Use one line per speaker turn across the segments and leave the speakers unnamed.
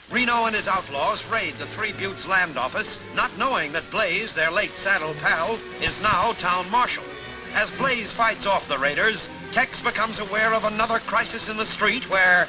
Reno and his outlaws raid the Three Buttes land office, not knowing that Blaze, their late saddle pal, is now town marshal. As Blaze fights off the raiders, Tex becomes aware of another crisis in the street where...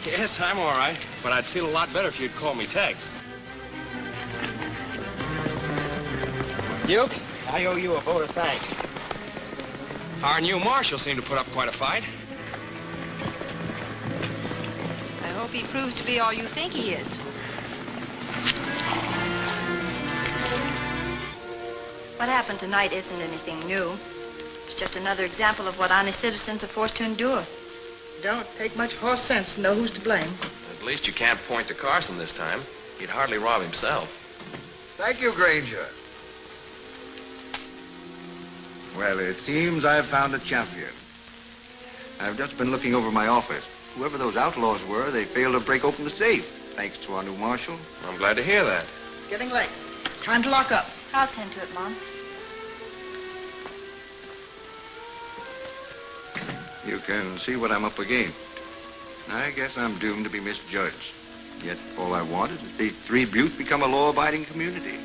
Yes, I'm all right, but I'd feel a lot better if you'd call me Tex. Duke,
I owe you a vote of thanks.
our new marshal seemed to put up quite a fight.
I hope he proves to be all you think he is. What happened tonight isn't anything new. It's just another example of what honest citizens are forced to endure.
Don't take much horse sense to know who's to blame.
At least you can't point to Carson this time. He'd hardly rob himself.
Thank you, Granger. Well, it seems I've found a champion. I've just been looking over my office. Whoever those outlaws were, they failed to break open the safe, thanks to our new marshal.
I'm glad to hear that.
It's getting late. Time to lock up.
I'll tend to it, Mom.
You can see what I'm up against. I guess I'm doomed to be misjudged. Yet all I want is to see Three Buttes become a law-abiding community.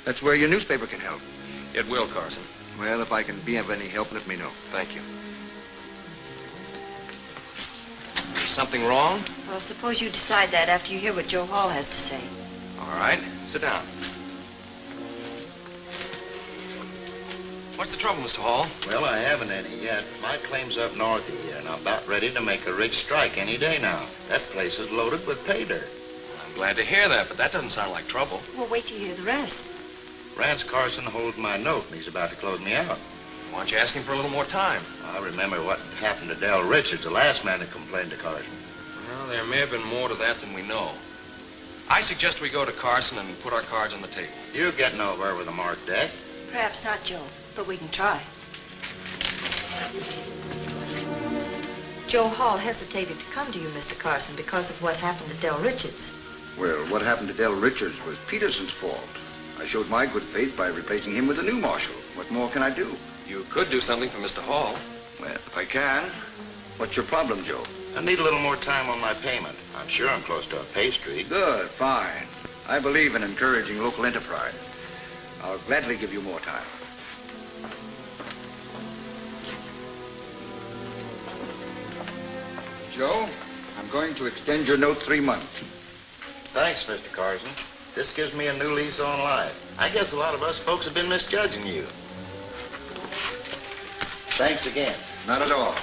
That's where your newspaper can help.
It will, Carson.
Well, if I can be of any help, let me know.
Thank you. Is something wrong?
Well, suppose you decide that after you hear what Joe Hall has to say.
All right. Sit down. What's the trouble, Mr. Hall?
Well, I haven't any yet. My claim's up north of here, and I'm about ready to make a rich strike any day now. That place is loaded with pay dirt.
I'm glad to hear that, but that doesn't sound like trouble.
Well, wait till you hear the rest.
Rance Carson holds my note, and he's about to close me out.
Why don't you ask him for a little more time?
I remember what happened to Del Richards, the last man that complained to Carson.
Well, there may have been more to that than we know. I suggest we go to Carson and put our cards on the table.
You're getting over with a marked deck.
Perhaps not, Joe, but we can try. Joe Hall hesitated to come to you, Mr. Carson, because of what happened to Del Richards.
Well, what happened to Del Richards was Peterson's fault. I showed my good faith by replacing him with a new marshal. What more can I do?
You could do something for Mr. Hall.
Well, if I can. What's your problem, Joe?
I need a little more time on my payment. I'm sure I'm close to a pay streak.
Good, fine. I believe in encouraging local enterprise. I'll gladly give you more time. Joe, I'm going to extend your note 3 months.
Thanks, Mr. Carson. This gives me a new lease on life. I guess a lot of us folks have been misjudging you. Thanks again.
Not at all.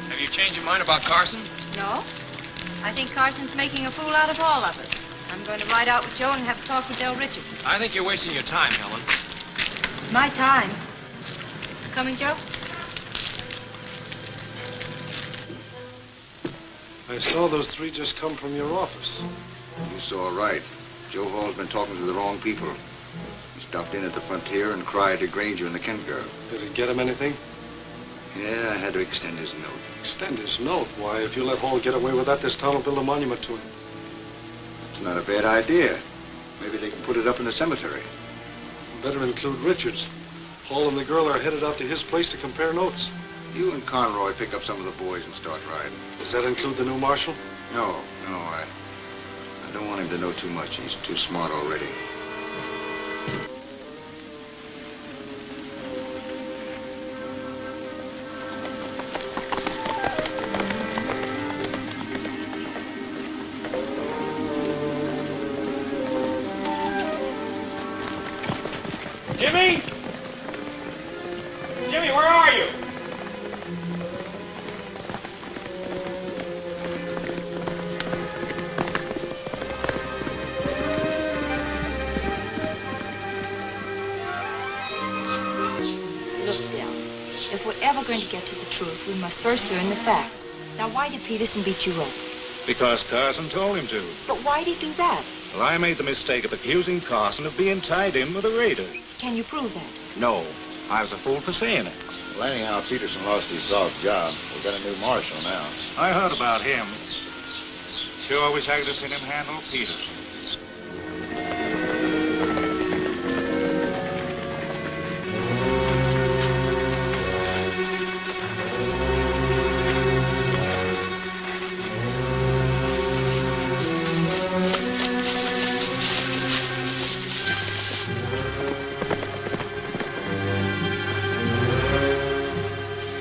Have you changed your mind about Carson?
No? I think Carson's making a fool out of all of us. I'm going to ride out with Joe and have a talk with Del Richards.
I think you're wasting your time, Helen.
My time. Coming, Joe?
I saw those three just come from your office.
You saw right. Joe Hall's been talking to the wrong people. He stopped in at the frontier and cried to Granger and the Kent girl.
Did it get him anything?
Yeah, I had to extend his note.
Extend his note? Why, if you let Hall get away with that, this town will build a monument to him.
It's not a bad idea. Maybe they can put it up in the cemetery.
Better include Richards. Hall and the girl are headed out to his place to compare notes.
You and Conroy pick up some of the boys and start riding.
Does that include the new marshal?
No, I don't want him to know too much. He's too smart already.
Jimmy? Jimmy, where are you?
Look, Del, if we're ever going to get to the truth, we must first learn the facts. Now, why did Peterson beat you up?
Because Carson told him to.
But why'd he do that?
Well, I made the mistake of accusing Carson of being tied in with a raider.
Can you prove that?
No, I was a fool for saying it.
Well, anyhow, Peterson lost his dog's job. We've got a new marshal now.
I heard about him. Sure wish I could have seen him handle Peterson.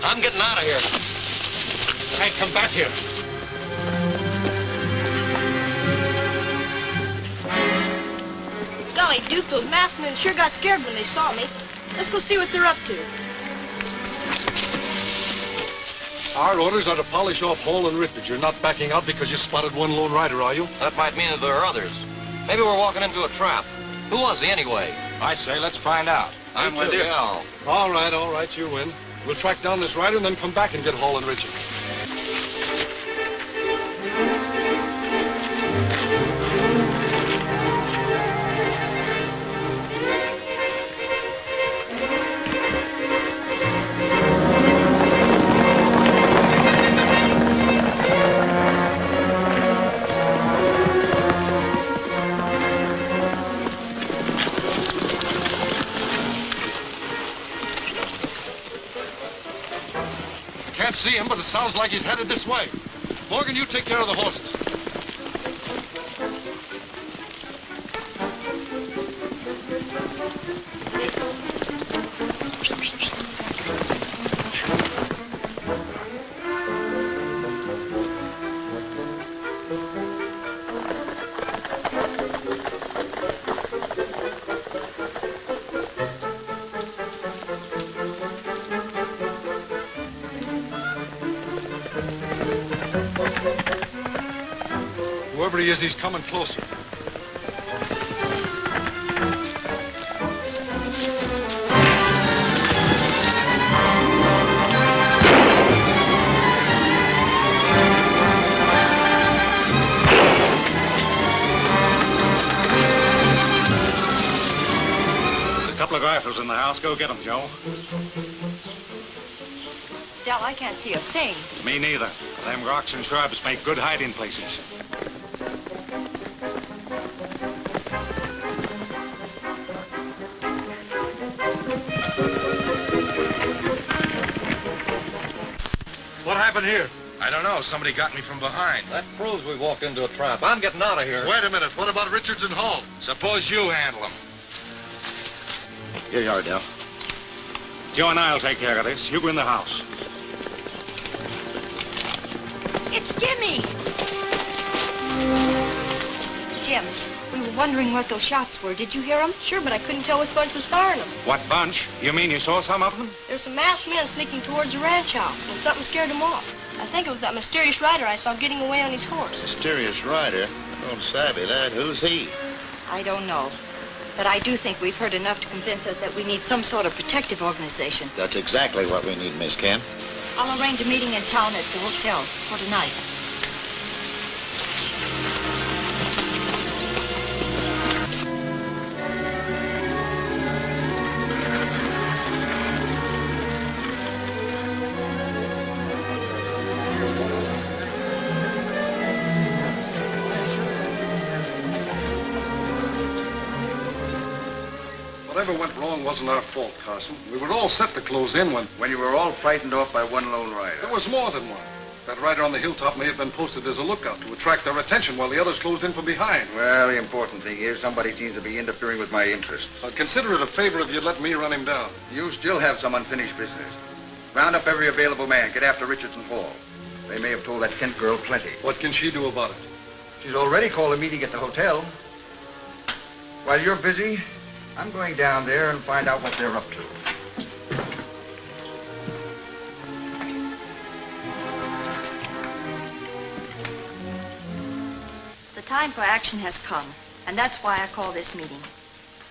I'm getting out of here.
Hey, come back here.
Golly, Duke, those masked men sure got scared when they saw me. Let's go see what they're up to.
Our orders are to polish off Hall and Rickard. You're not backing out because you spotted one lone rider, are you?
That might mean that there are others. Maybe we're walking into a trap. Who was he anyway?
I say, let's find out.
I'm with you. Yeah.
All right, you win. We'll track down this rider and then come back and get Hall and Richard. Can't see him, but it sounds like he's headed this way. Morgan, you take care of the horses. Whoever he is, he's coming closer.
There's a couple of rifles in the house. Go get them, Joe.
Del, I can't see a thing.
Me neither. Them rocks and shrubs make good hiding places.
What happened here?
I don't know. Somebody got me from behind. That proves we walked into a trap. I'm getting out of here.
Wait a minute. What about Richards and Hall?
Suppose you handle them.
Here you are, Del.
Joe and I'll take care of this. You go in the house.
It's Jimmy! Jim, we were wondering what those shots were. Did you hear them?
Sure, but I couldn't tell which bunch was firing them.
What bunch? You mean you saw some of them?
There's some masked men sneaking towards the ranch house, and something scared them off. I think it was that mysterious rider I saw getting away on his horse.
Mysterious rider? Don't savvy that. Who's he?
I don't know. But I do think we've heard enough to convince us that we need some sort of protective organization.
That's exactly what we need, Miss Kent.
I'll arrange a meeting in town at the hotel for tonight.
Whatever went wrong wasn't our fault, Carson. We were all set to close in when
you were all frightened off by one lone rider.
there was more than one. That rider on the hilltop may have been posted as a lookout to attract their attention while the others closed in from behind.
Well, the important thing is somebody seems to be interfering with my interests.
I'd consider it a favor if you'd let me run him down.
You still have some unfinished business. Round up every available man. Get after Richards and Hall. They may have told that Kent girl plenty.
What can she do about it?
She's already called a meeting at the hotel. While you're busy, I'm going down there and find out what they're up to.
The time for action has come, and that's why I call this meeting.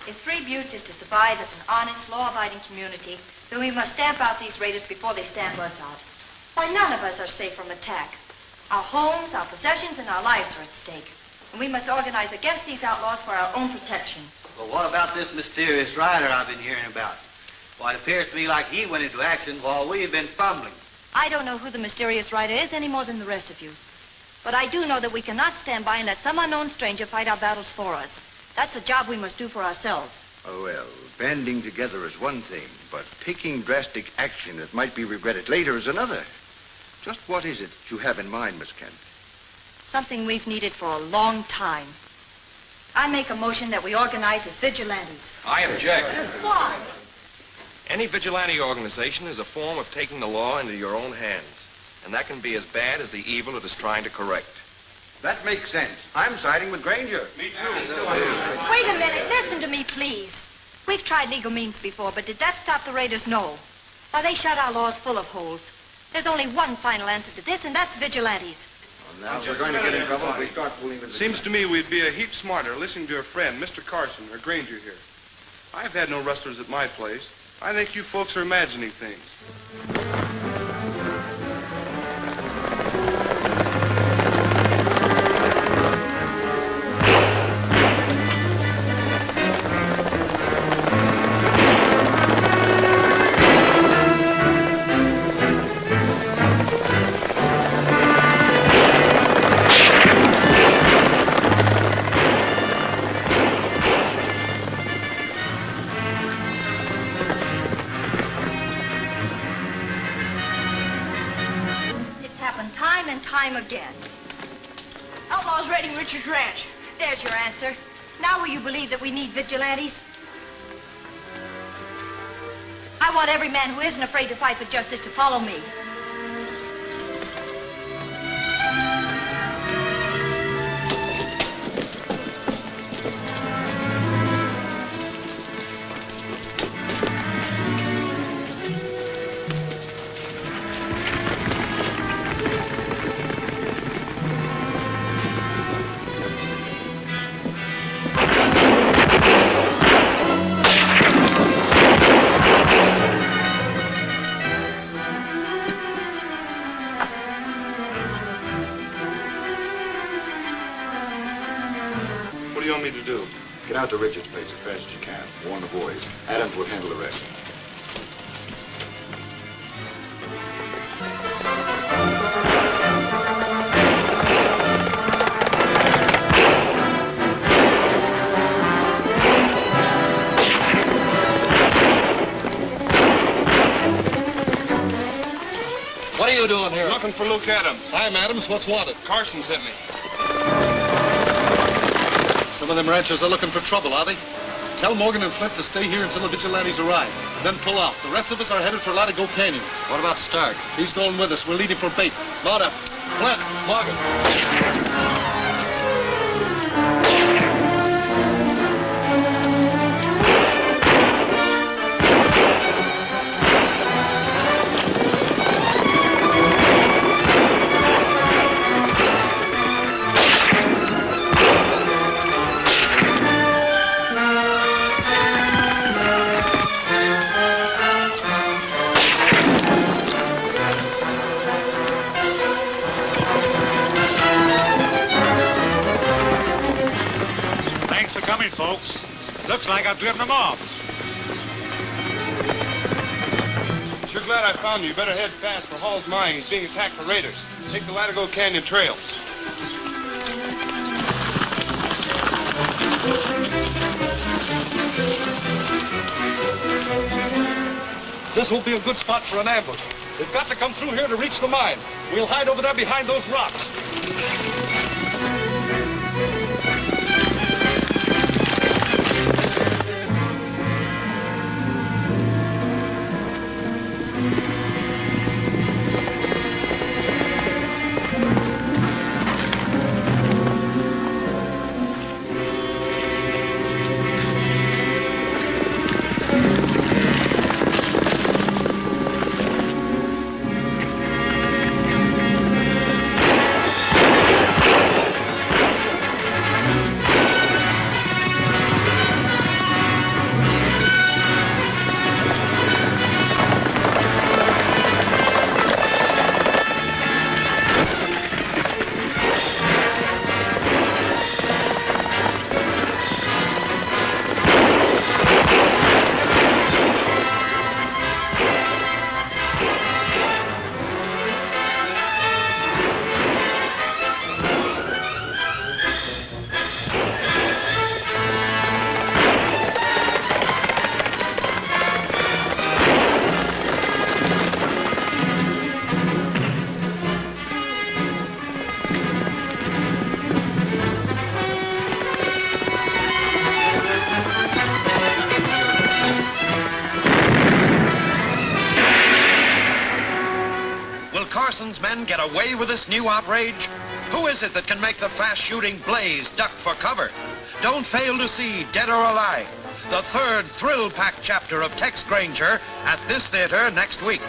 If Three Buttes is to survive as an honest, law-abiding community, then we must stamp out these raiders before they stamp us out. Why, none of us are safe from attack. Our homes, our possessions, and our lives are at stake. And we must organize against these outlaws for our own protection.
Well, what about this mysterious rider I've been hearing about? Why, it appears to me like he went into action while we've been fumbling.
I don't know who the mysterious rider is any more than the rest of you. But I do know that we cannot stand by and let some unknown stranger fight our battles for us. That's a job we must do for ourselves.
Oh, well, banding together is one thing, but taking drastic action that might be regretted later is another. Just what is it that you have in mind, Miss Kent?
Something we've needed for a long time. I make a motion that we organize as vigilantes.
I object.
Why?
Any vigilante organization is a form of taking the law into your own hands. And that can be as bad as the evil it is trying to correct.
That makes sense. I'm siding with Granger.
Me too.
Wait a minute. Listen to me, please. We've tried legal means before, but did that stop the raiders? No. Why, they shot our laws full of holes. There's only one final answer to this, and that's vigilantes.
Well, now we're going to get in trouble if we start fooling with
Seems to me we'd be a heap smarter listening to a friend, Mr. Carson or Granger here. I've had no rustlers at my place. I think you folks are imagining things.
Again.
Outlaws raiding Richard's ranch.
There's your answer. Now will you believe that we need vigilantes? I want every man who isn't afraid to fight for justice to follow me.
Get out to Richard's place as fast as you can. Warn the boys. Adams will handle the rest.
What are you doing here?
Looking for Luke Adams.
I'm Adams. What's wanted?
Carson sent me.
Some of them ranchers are looking for trouble, are they? Tell Morgan and Flint to stay here until the vigilantes arrive, then pull out. The rest of us are headed for Latigo Canyon.
What about Stark?
He's going with us. We're leading for bait. Load up. Flint, Morgan.
Folks, looks like I've driven them off.
Sure glad I found you. You better head fast for Hall's mine. He's being attacked by raiders. Take the Latigo Canyon Trail.
This will be a good spot for an ambush. They've got to come through here to reach the mine. We'll hide over there behind those rocks.
Carson's men get away with this new outrage? Who is it that can make the fast-shooting Blaze duck for cover? Don't fail to see Dead or Alive, the third thrill-packed chapter of Tex Granger at this theater next week.